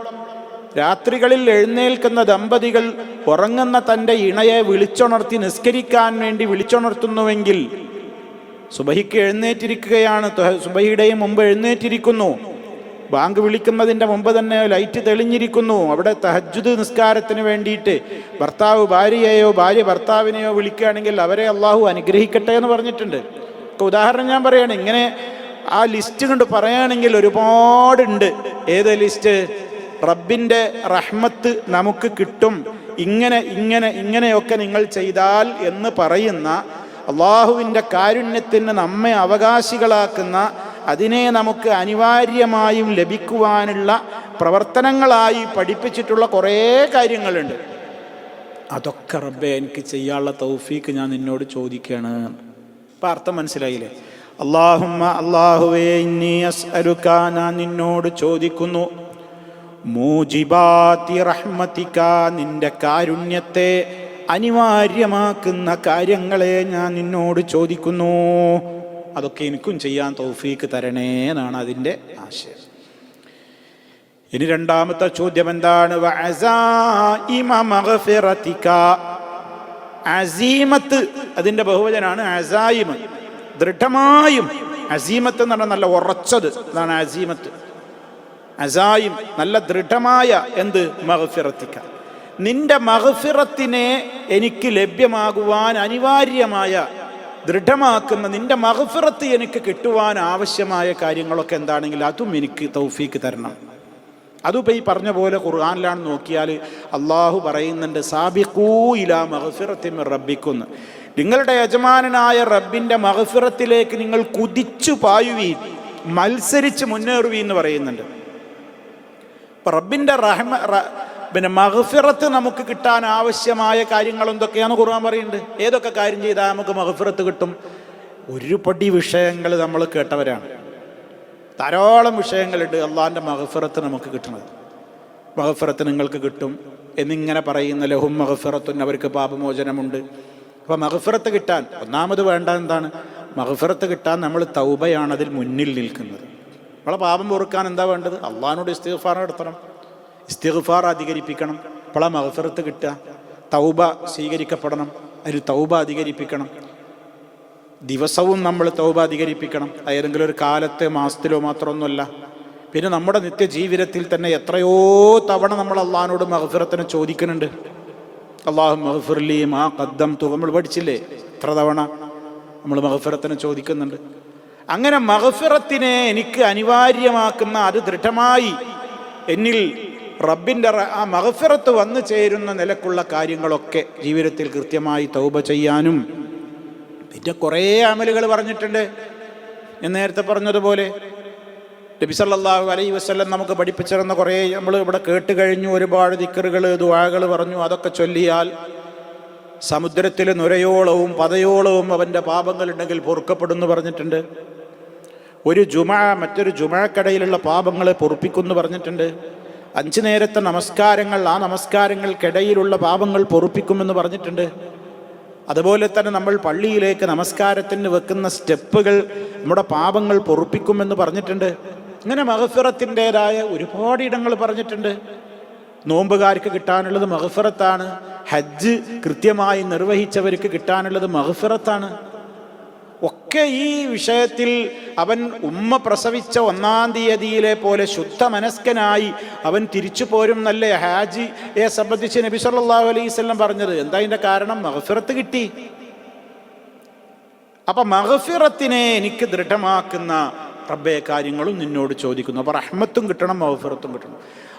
രാത്രികളിൽ എഴുന്നേൽക്കുന്ന ദമ്പതികൾ ഉറങ്ങുന്ന തൻ്റെ ഇണയെ വിളിച്ചുണർത്തി നിസ്കരിക്കാൻ വേണ്ടി വിളിച്ചുണർത്തുന്നുവെങ്കിൽ, സുബഹിക്ക് എഴുന്നേറ്റിരിക്കുകയാണ്, സുബഹിയുടെയും മുമ്പ് എഴുന്നേറ്റിരിക്കുന്നു, ബാങ്ക് വിളിക്കുന്നതിൻ്റെ മുമ്പ് തന്നെ ലൈറ്റ് തെളിഞ്ഞിരിക്കുന്നു, അവിടെ തഹജ്ജുദ് നിസ്കാരത്തിന് വേണ്ടിയിട്ട് ഭർത്താവ് ഭാര്യയെയോ ഭാര്യ ഭർത്താവിനെയോ വിളിക്കുകയാണെങ്കിൽ അവരെ അള്ളാഹു അനുഗ്രഹിക്കട്ടെ എന്ന് പറഞ്ഞിട്ടുണ്ട്. ഉദാഹരണം ഞാൻ പറയുകയാണ്, ഇങ്ങനെ ആ ലിസ്റ്റ് കൊണ്ട് പറയുകയാണെങ്കിൽ ഒരുപാടുണ്ട്. ഏത് ലിസ്റ്റ്? റബ്ബിൻ്റെ റഹ്മത്ത് നമുക്ക് കിട്ടും, ഇങ്ങനെയൊക്കെ നിങ്ങൾ ചെയ്താൽ എന്ന് പറയുന്ന, അള്ളാഹുവിൻ്റെ കാരുണ്യത്തിന് നമ്മെ അവകാശികളാക്കുന്ന, അതിനെ നമുക്ക് അനിവാര്യമായും ലഭിക്കുവാനുള്ള പ്രവർത്തനങ്ങളായി പഠിപ്പിച്ചിട്ടുള്ള കുറേ കാര്യങ്ങളുണ്ട്. അതൊക്കെ റബ്ബേ എനിക്ക് ചെയ്യാനുള്ള തൗഫീക്ക് ഞാൻ നിന്നോട് ചോദിക്കുകയാണ്. ഇപ്പം അർത്ഥം മനസ്സിലായില്ലേ? അല്ലാഹുവേ ഇന്നി അസ്അലുക, ഞാൻ നിന്നോട് ചോദിക്കുന്നു, മൂജിബാതി റഹ്മതിക, നിന്റെ കാരുണ്യത്തെ അനിവാര്യമാക്കുന്ന കാര്യങ്ങളെ ഞാൻ നിന്നോട് ചോദിക്കുന്നു. അതൊക്കെ എനിക്കും ചെയ്യാൻ തൗഫീക്ക് തരണേ എന്നാണ് അതിൻ്റെ ആശയം. ഇനി 2ാമത്തെ ചോദ്യം എന്താണ്? വഅസായിമ മഗ്ഫിറതിക. അസീമത്ത് അതിൻ്റെ ബഹുവചനാണ് അസായിമ്, ദൃഢമായും. അസീമത്ത് എന്ന് പറഞ്ഞാൽ നല്ല ഉറച്ചത്, അതാണ് അസീമത്ത്. അസായിം നല്ല ദൃഢമായ എന്ത്? മഗ്ഫിറതിക, നിന്റെ മഗ്ഫിറത്തിനെ എനിക്ക് ലഭ്യമാകുവാൻ അനിവാര്യമായ, ദൃഢമാക്കുന്ന, നിന്റെ മഗ്ഫിറത്ത് എനിക്ക് കിട്ടുവാൻ ആവശ്യമായ കാര്യങ്ങളൊക്കെ എന്താണെങ്കിൽ അതും എനിക്ക് തൗഫീക്ക് തരണം. അതും ഈ പറഞ്ഞ പോലെ ഖുർആനിലാണ് നോക്കിയാൽ അള്ളാഹു പറയുന്നുണ്ട്, സാബിഖൂ ഇലാ മഗ്ഫിറത്തിൻ മിർ റബ്ബിക്കും, നിങ്ങളുടെ യജമാനനായ റബ്ബിൻ്റെ മഗ്ഫിറത്തിലേക്ക് നിങ്ങൾ കുതിച്ചു പായുവീൻ, മത്സരിച്ച് മുന്നേറുവീൻ എന്ന് പറയുന്നുണ്ട്. റബ്ബിൻ്റെ പിന്നെ മഗ്ഫിറത്ത് നമുക്ക് കിട്ടാൻ ആവശ്യമായ കാര്യങ്ങൾ എന്തൊക്കെയാണ് ഖുർആൻ പറയുന്നുണ്ട്. ഏതൊക്കെ കാര്യം ചെയ്താൽ നമുക്ക് മഗ്ഫിറത്ത് കിട്ടും? ഒരുപടി വിഷയങ്ങൾ നമ്മൾ കേട്ടവരാണ്. ധാരാളം വിഷയങ്ങളുണ്ട് അള്ളാഹിൻ്റെ മഗ്ഫിറത്ത് നമുക്ക് കിട്ടുന്നത്. മഗ്ഫിറത്ത് നിങ്ങൾക്ക് കിട്ടും എന്നിങ്ങനെ പറയുന്ന ലഹും മഗ്ഫിറത്തുൻ, അവർക്ക് പാപമോചനമുണ്ട്. അപ്പോൾ മഗ്ഫിറത്ത് കിട്ടാൻ ഒന്നാമത് വേണ്ട എന്താണ്? മഗ്ഫിറത്ത് കിട്ടാൻ നമ്മൾ തൗബയാണ് അതിൽ മുന്നിൽ നിൽക്കുന്നത്. നമ്മളെ പാപം പൊറുക്കാൻ എന്താ വേണ്ടത്? അള്ളാഹിനോട് ഇസ്തിഗ്ഫാർ നടത്തണം, ഇസ്തിഗ്ഫാർ അധികരിപ്പിക്കണം. അപ്പോഴാണ് മഗ്ഫിറത്ത് കിട്ടുക. തൗബ സ്വീകരിക്കപ്പെടണം, അതിൽ തൗബ അധികരിപ്പിക്കണം. ദിവസവും നമ്മൾ തൗബ അധികരിപ്പിക്കണം. ഏതെങ്കിലും ഒരു കാലത്തെ മാസത്തിലോ മാത്രമൊന്നുമല്ല. പിന്നെ നമ്മുടെ നിത്യജീവിതത്തിൽ തന്നെ എത്രയോ തവണ നമ്മൾ അള്ളാഹിനോട് മഗ്ഫിറത്തിനെ ചോദിക്കുന്നുണ്ട്. അല്ലാഹു മഗ്ഫിർലി മാ ഖദ്ദംതു, നമ്മൾ പഠിച്ചില്ലേ? എത്ര തവണ നമ്മൾ മഗ്ഫിറത്തിനെ ചോദിക്കുന്നുണ്ട്. അങ്ങനെ മഗ്ഫിറത്തിനെ എനിക്ക് അനിവാര്യമാക്കുന്ന, അത് ദൃഢമായി എന്നിൽ റബ്ബിൻ്റെ ആ മഗ്ഫിറത്ത് വന്നു ചേരുന്ന നിലക്കുള്ള കാര്യങ്ങളൊക്കെ ജീവിതത്തിൽ കൃത്യമായി തൗബ ചെയ്യാനും. പിന്നെ കുറേ അമലുകൾ പറഞ്ഞിട്ടുണ്ട്. ഞാൻ നേരത്തെ പറഞ്ഞതുപോലെ നബി സല്ലല്ലാഹു അലൈഹി വസല്ലം നമുക്ക് പഠിപ്പിച്ചിരുന്ന കുറേ നമ്മൾ ഇവിടെ കേട്ട് കഴിഞ്ഞു. ഒരുപാട് ദിക്റുകൾ, ദുആകൾ പറഞ്ഞു. അതൊക്കെ ചൊല്ലിയാൽ സമുദ്രത്തിൽ നുരയോളവും പതയോളവും അവൻ്റെ പാപങ്ങളുണ്ടെങ്കിൽ പൊറുക്കപ്പെടുന്നു പറഞ്ഞിട്ടുണ്ട്. ഒരു ജുമഅ മറ്റൊരു ജുമഅക്കടയിലുള്ള പാപങ്ങളെ പൊറുപ്പിക്കുമെന്ന് പറഞ്ഞിട്ടുണ്ട്. 5 നേരത്തെ നമസ്കാരങ്ങൾ, ആ നമസ്കാരങ്ങൾക്കിടയിലുള്ള പാപങ്ങൾ പൊറുപ്പിക്കുമെന്ന് പറഞ്ഞിട്ടുണ്ട്. അതുപോലെ തന്നെ നമ്മൾ പള്ളിയിലേക്ക് നമസ്കാരത്തിന് വെക്കുന്ന സ്റ്റെപ്പുകൾ നമ്മുടെ പാപങ്ങൾ പൊറുപ്പിക്കുമെന്ന് പറഞ്ഞിട്ടുണ്ട്. ഇങ്ങനെ മഗ്ഫിറത്തിൻ്റെതായ ഒരുപാട് ഇടങ്ങൾ പറഞ്ഞിട്ടുണ്ട്. നോമ്പുകാർക്ക് കിട്ടാനുള്ളത് മഗ്ഫിറത്താണ്. ഹജ്ജ് കൃത്യമായി നിർവഹിച്ചവർക്ക് കിട്ടാനുള്ളത് മഗ്ഫിറത്താണ്. ഒക്കെ ഈ വിഷയത്തിൽ അവൻ ഉമ്മ പ്രസവിച്ച 1-ാം തീയതിയിലെ പോലെ ശുദ്ധ മനസ്കനായി അവൻ തിരിച്ചു പോരും എന്നല്ലേ ഹാജിയെ സംബന്ധിച്ച് നബി സല്ലല്ലാഹു അലൈഹി വസല്ലം പറഞ്ഞത്. എന്താ അതിൻ്റെ കാരണം? മഗ്ഫിറത്ത് കിട്ടി. അപ്പം മഗ്ഫിറത്തിനെ എനിക്ക് ദൃഢമാക്കുന്ന റബ്ബേ കാര്യങ്ങളും നിന്നോട് ചോദിക്കുന്നു. അപ്പോൾ റഹ്മത്തും കിട്ടണം, മഗ്ഫിറത്തും കിട്ടണം.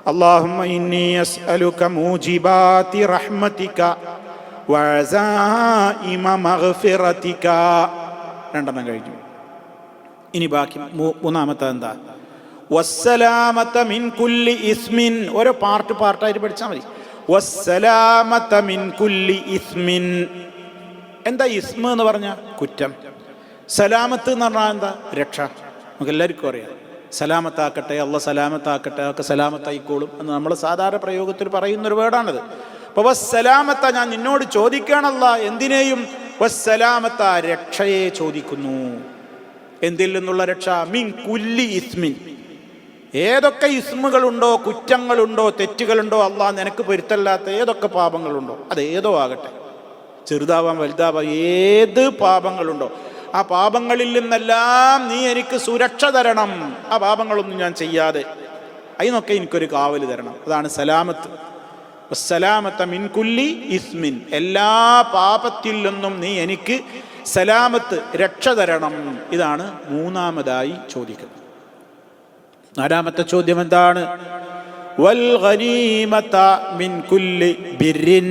അല്ലാഹുമ്മ ഇന്നി അസ്അലുക മൂജിബാതി റഹ്മതിക വഅസായിമ മഗ്ഫിറതിക. 2 കഴിഞ്ഞു. ഇനി ബാക്കി 3-ാമത്തെ എന്താ? വസ്സലാമത മിൻ കുല്ലി ഇസ്മിൻ. ഓരോ പാർട്ടായിട്ട് പഠിച്ചാൽ മതി. വസ്സലാമത മിൻ കുല്ലി ഇസ്മിൻ. എന്താ ഇസ്മ എന്ന് പറഞ്ഞാൽ? കുറ്റം. സലാമത്ത് എന്ന് പറഞ്ഞാൽ എന്താ? രക്ഷ. നമുക്ക് എല്ലാവർക്കും അറിയാം. സലാമത്താക്കട്ടെ, അള്ളാഹ് സലാമത്താക്കട്ടെ, ഒക്കെ സലാമത്തായിക്കോളും എന്ന് നമ്മൾ സാധാരണ പ്രയോഗത്തിൽ പറയുന്നൊരു വേർഡാണിത്. അപ്പോൾ വസ്സലാമത്ത, ഞാൻ നിന്നോട് ചോദിക്കുകയാണല്ല എന്തിനേയും. വസ്സലാമത്ത, രക്ഷയെ ചോദിക്കുന്നു. എന്തിൽ നിന്നുള്ള രക്ഷ? മിൻ കുല്ലി ഇസ്മിൻ. ഏതൊക്കെ ഇസ്മുകളുണ്ടോ, കുറ്റങ്ങളുണ്ടോ, തെറ്റുകളുണ്ടോ, അള്ളാഹ് നിനക്ക് പൊരുത്തല്ലാത്ത ഏതൊക്കെ പാപങ്ങളുണ്ടോ, അത് ഏതോ ആകട്ടെ, ചെറുതാവാം വലുതാവാം, ഏത് പാപങ്ങളുണ്ടോ ആ പാപങ്ങളിൽ നിന്നെല്ലാം നീ എനിക്ക് സുരക്ഷ തരണം. ആ പാപങ്ങളൊന്നും ഞാൻ ചെയ്യാതെ അതിനൊക്കെ എനിക്കൊരു കാവൽ തരണം. അതാണ് സലാമത്ത്. സലാമത്ത മിൻ കുല്ലി ഇസ്മിൻ. എല്ലാ പാപത്തിൽ നിന്നും നീ എനിക്ക് സലാമത്ത്, രക്ഷ തരണം. ഇതാണ് 3-ാമതായി ചോദിക്കുന്നത്. 4-ാമത്തെ ചോദ്യം എന്താണ്? വൽ ഗനീമത മിൻ കുല്ലി ബിർരിൻ.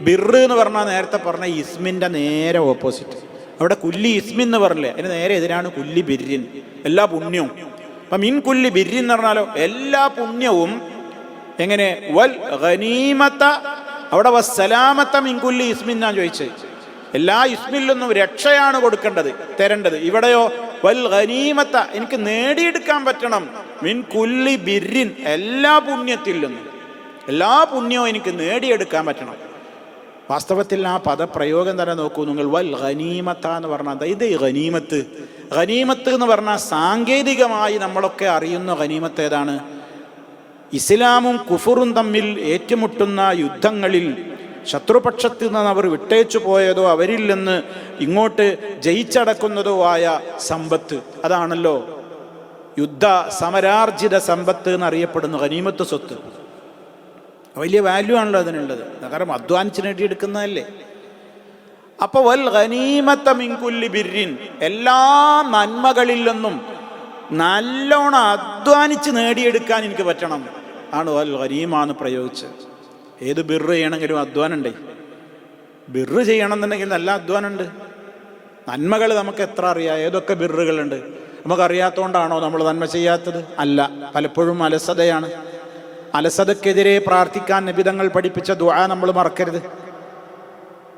ബിർറ് എന്ന് പറഞ്ഞാൽ നേരത്തെ പറഞ്ഞ ഇസ്മിൻ്റെ നേരെ ഓപ്പോസിറ്റ്. അവിടെ കുല്ലി ഇസ്മിൻ എന്ന് പറഞ്ഞില്ലേ, അതിന് നേരെ എതിരാണ് കുല്ലി ബിർരിൻ, എല്ലാ പുണ്യവും. അപ്പം മിൻ കുല്ലി ബിർരിൻ എന്ന് പറഞ്ഞാലോ എല്ലാ പുണ്യവും. എങ്ങനെ? വൽ ഗനീമത, അവിടെ വസ്സലാമത്ത മിൻ കുല്ലി ഇസ്മിൻ ഞാൻ ചോദിച്ചത്. എല്ലാ ഇസ്മിൽ നിന്നും രക്ഷയാണ് കൊടുക്കേണ്ടത്, തരേണ്ടത്. ഇവിടെയോ വൽ ഗനീമത, എനിക്ക് നേടിയെടുക്കാൻ പറ്റണം. മിൻ കുല്ലി ബിർരിൻ, എല്ലാ പുണ്യത്തിൽ നിന്നും, എല്ലാ പുണ്യവും എനിക്ക് നേടിയെടുക്കാൻ പറ്റണം. വാസ്തവത്തിൽ ആ പദപ്രയോഗം തന്നെ നോക്കൂ നിങ്ങൾ. വൽ ഗനീമത്ത എന്ന് പറഞ്ഞാൽ ഇത് ഗനീമത്ത്. ഗനീമത്ത് എന്ന് പറഞ്ഞാൽ സാങ്കേതികമായി നമ്മളൊക്കെ അറിയുന്ന ഗനീമത്ത് ഏതാണ്? ഇസ്ലാമും കുഫറും തമ്മിൽ ഏറ്റുമുട്ടുന്ന യുദ്ധങ്ങളിൽ ശത്രുപക്ഷത്തിൽ നിന്ന് അവർ വിട്ടേച്ചു പോയതോ അവരിൽ നിന്ന് ഇങ്ങോട്ട് ജയിച്ചടക്കുന്നതോ ആയ സമ്പത്ത്, അതാണല്ലോ യുദ്ധ സമരാർജിത സമ്പത്ത് എന്നറിയപ്പെടുന്ന ഗനീമത്ത് സ്വത്ത്. വലിയ വാല്യൂ ആണല്ലോ അതിനുള്ളത്, കാരണം അധ്വാനിച്ച് നേടിയെടുക്കുന്നതല്ലേ. അപ്പോൾ വൽ ഗനീമത മിൻ കുല്ലി ബിർരിൻ, എല്ലാ നന്മകളിൽ നിന്നും നല്ലോണം അധ്വാനിച്ച് നേടിയെടുക്കാൻ എനിക്ക് പറ്റണം. ആണ് വൽ ഗനീമ എന്ന് പ്രയോഗിച്ചത്. ഏത് ബിർറ് ചെയ്യണമെങ്കിലും അധ്വാനം ഉണ്ട്. ബിർറ് ചെയ്യണം എന്നുണ്ടെങ്കിൽ നല്ല അധ്വാനമുണ്ട്. നന്മകൾ നമുക്ക് എത്ര അറിയാം, ഏതൊക്കെ ബിർറുകളുണ്ട്. നമുക്കറിയാത്തതുകൊണ്ടാണോ നമ്മൾ നന്മ ചെയ്യാത്തത്? അല്ല, പലപ്പോഴും അലസതയാണ്. അലസതക്കെതിരെ പ്രാർത്ഥിക്കാൻ നബി തങ്ങൾ പഠിപ്പിച്ച ദുആ നമ്മൾ മറക്കരുത്.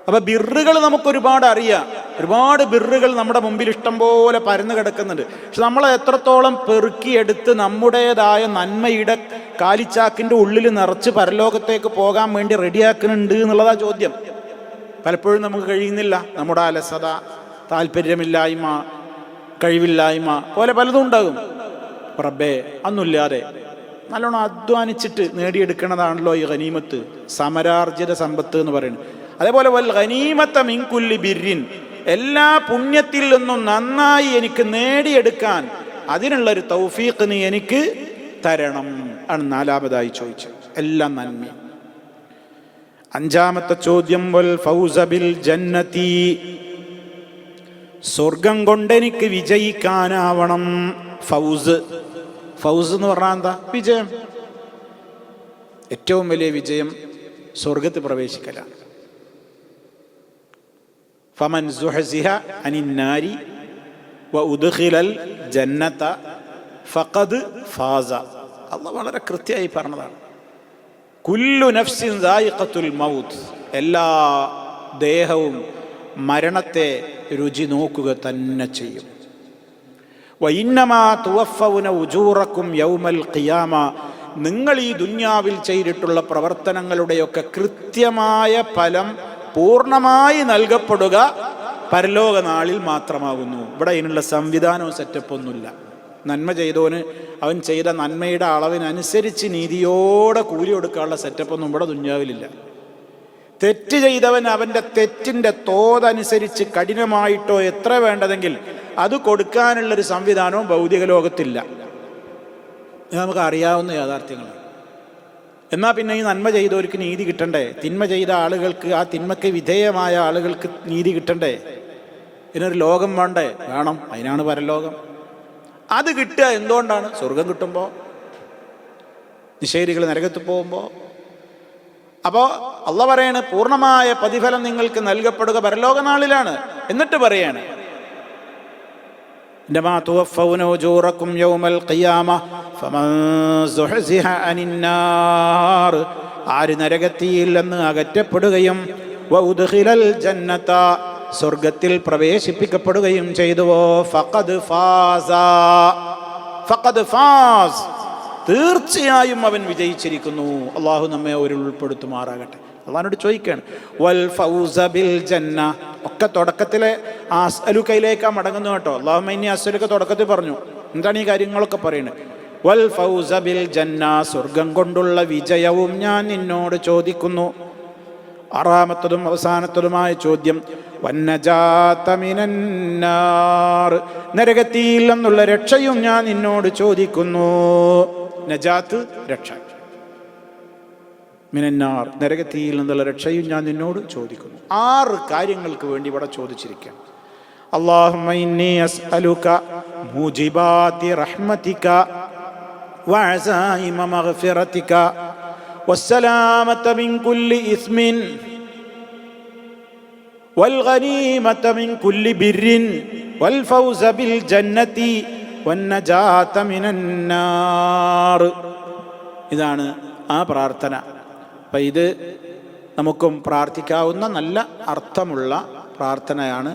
അപ്പൊ ബിർറുകൾ നമുക്ക് ഒരുപാട് അറിയാം, ഒരുപാട് ബിർറുകൾ നമ്മുടെ മുമ്പിൽ ഇഷ്ടം പോലെ പരന്നു കിടക്കുന്നുണ്ട്. പക്ഷെ നമ്മളെ എത്രത്തോളം പെറുക്കിയെടുത്ത് നമ്മുടേതായ നന്മയുടെ കാലിച്ചാക്കിന്റെ ഉള്ളിൽ നിറച്ച് പരലോകത്തേക്ക് പോകാൻ വേണ്ടി റെഡിയാക്കുന്നുണ്ട് എന്നുള്ളതാ ചോദ്യം. പലപ്പോഴും നമുക്ക് കഴിയുന്നില്ല. നമ്മുടെ അലസത, താല്പര്യമില്ലായ്മ, കഴിവില്ലായ്മ പോലെ പലതും ഉണ്ടാകും. റബ്ബേ അതൊന്നുമില്ലാതെ നല്ലോണം അധ്വാനിച്ചിട്ട് നേടിയെടുക്കണതാണല്ലോ ഈ ഗനീമത്ത്, സമരാർജിത സമ്പത്ത് എന്ന് പറയുന്നത്. അതേപോലെ വൽ ഗനീമത മിൻ കുല്ലി ബിർരിൻ, എല്ലാ പുണ്യത്തിൽ നിന്നും നന്നായി എനിക്ക് നേടിയെടുക്കാൻ അതിനുള്ളൊരു തൗഫീഖ് നീ എനിക്ക് തരണം ആണ് നാലാമതായി ചോദിച്ചത്. എല്ലാം നന്മ. അഞ്ചാമത്തെ ചോദ്യം വൽ ഫൗസ ബിൽ ജന്നതി, സ്വർഗം കൊണ്ടെനിക്ക് വിജയിക്കാനാവണം. ഫൗസ്, ഫൗസ് എന്ന് പറഞ്ഞാൽ എന്താ? വിജയം. ഏറ്റവും വലിയ വിജയം സ്വർഗത്തിൽ പ്രവേശിക്കലാണ്. ഫമൻ സുഹസിഹ അനിൻ നാരി വഉദ്ഖിലൽ ജന്നത ഫഖദ് ഫാസ. അല്ലാഹ് വളരെ കൃത്യമായി പറഞ്ഞതാണ്. കുല്ലു നഫ്സിൻ ദായിഖത്തുൽ മൗത്ത്, എല്ലാ ദേഹവും മരണത്തെ രുചി നോക്കുക തന്നെ ചെയ്യും. വഇന്നമാ തുവഫൗന ഉജൂറക്കും യൗമൽ ഖിയാമ, നിങ്ങൾ ഈ ദുന്യാവിൽ ചെയ്തിട്ടുള്ള പ്രവർത്തനങ്ങളുടെയൊക്കെ കൃത്യമായ ഫലം പൂർണ്ണമായി നൽകപ്പെടുക പരലോക നാളിൽ മാത്രമാകുന്നു. ഇവിടെ അതിനുള്ള സംവിധാനവും സെറ്റപ്പൊന്നുമില്ല. നന്മ ചെയ്തവന് അവൻ ചെയ്ത നന്മയുടെ അളവിനനുസരിച്ച് നീതിയോടെ കൂലി കൊടുക്കാനുള്ള സെറ്റപ്പൊന്നും ഇവിടെ ദുന്യാവിലില്ല. തെറ്റ് ചെയ്തവൻ അവൻ്റെ തെറ്റിൻ്റെ തോതനുസരിച്ച് കഠിനമായിട്ടോ എത്ര വേണ്ടതെങ്കിൽ അത് കൊടുക്കാനുള്ളൊരു സംവിധാനവും ഭൗതിക ലോകത്തില്ല. നമുക്ക് അറിയാവുന്ന യാഥാർത്ഥ്യങ്ങളാണ്. എന്നാൽ പിന്നെ ഈ നന്മ ചെയ്തവർക്ക് നീതി കിട്ടണ്ടേ? തിന്മ ചെയ്ത ആളുകൾക്ക്, ആ തിന്മയ്ക്ക് വിധേയമായ ആളുകൾക്ക് നീതി കിട്ടണ്ടേ? ഇതിനൊരു ലോകം വേണ്ടേ? വേണം. അതിനാണ് പരലോകം. അത് കിട്ടുക എന്തുകൊണ്ടാണ്? സ്വർഗം കിട്ടുമ്പോൾ, നിഷേധികൾ നരകത്ത് പോകുമ്പോൾ. അപ്പോൾ അള്ളാഹ് പറയാണ് പൂർണ്ണമായ പ്രതിഫലം നിങ്ങൾക്ക് നൽകപ്പെടുക പരലോക നാളിലാണ്. എന്നിട്ട് പറയാണ് ഇന്നമാ തുവഫൗന ഉജൂറക്കും യൗമൽ ഖിയാമ ഫമൻ സുഹ്സിഹ അനിന്നാർ, ആര് നരകത്തിയിൽ നിന്ന് അകറ്റപ്പെടുകയും വഉദ്ഖിലൽ ജന്നത, സ്വർഗത്തിൽ പ്രവേശിപ്പിക്കപ്പെടുകയും ചെയ്തുവോ ഫഖദ് ഫാസ, ഫഖദ് ഫാസ്, തീർച്ചയായും അവൻ വിജയിച്ചിരിക്കുന്നു. അള്ളാഹു നമ്മെ ഒരു ഉൾപ്പെടുത്തുമാറാകട്ടെ. അള്ളാഹിനോട് ചോദിക്കുകയാണ് വൽ ഫൗസ ബിൽ ജന്ന. ഒക്കെ തുടക്കത്തിലെ അസ്അലുക്കയിലേക്കാണ് മടങ്ങുന്നു കേട്ടോ. അല്ലാഹുമ്മ ഇന്നി അസ്അലുക തുടക്കത്തിൽ പറഞ്ഞു. എന്താണ് ഈ കാര്യങ്ങളൊക്കെ പറയുന്നത്? വൽ ഫൗസ ബിൽ ജന്ന, സ്വർഗം കൊണ്ടുള്ള വിജയവും ഞാൻ നിന്നോട് ചോദിക്കുന്നു. ആറാമത്തതും അവസാനത്തതുമായ ചോദ്യം വന്നജാത മിനന്നാർ, നരകത്തിൽ നിന്നുള്ള രക്ഷയും ഞാൻ നിന്നോട് ചോദിക്കുന്നു. നജാത്ത് രക്ഷ, മിനന്നാർ നരകത്തിൽ നിന്നുള്ള രക്ഷയും ഞാൻ നിന്നോട് ചോദിക്കുന്നു. 6 കാര്യങ്ങൾക്ക് വേണ്ടി ഇവിടെ ചോദിച്ചിരിക്കുകയാണ്. അല്ലാഹുമ്മ ഇന്നി അസ്അലുക മുജിബാതി റഹ്മതിക വഅസായിമ മഗ്ഫിറതിക വസ്സലാമത മിൻ കുല്ലി ഇസ്മിൻ വൽ ഗനീമത മിൻ കുല്ലി ബിർരിൻ വൽ ഫൗസ ബിൽ ജന്നതി വന്നജാത മിനന്നാർ. ഇതാണ് ആ പ്രാർത്ഥന. അപ്പം ഇത് നമുക്കും പ്രാർത്ഥിക്കാവുന്ന നല്ല അർത്ഥമുള്ള പ്രാർത്ഥനയാണ്.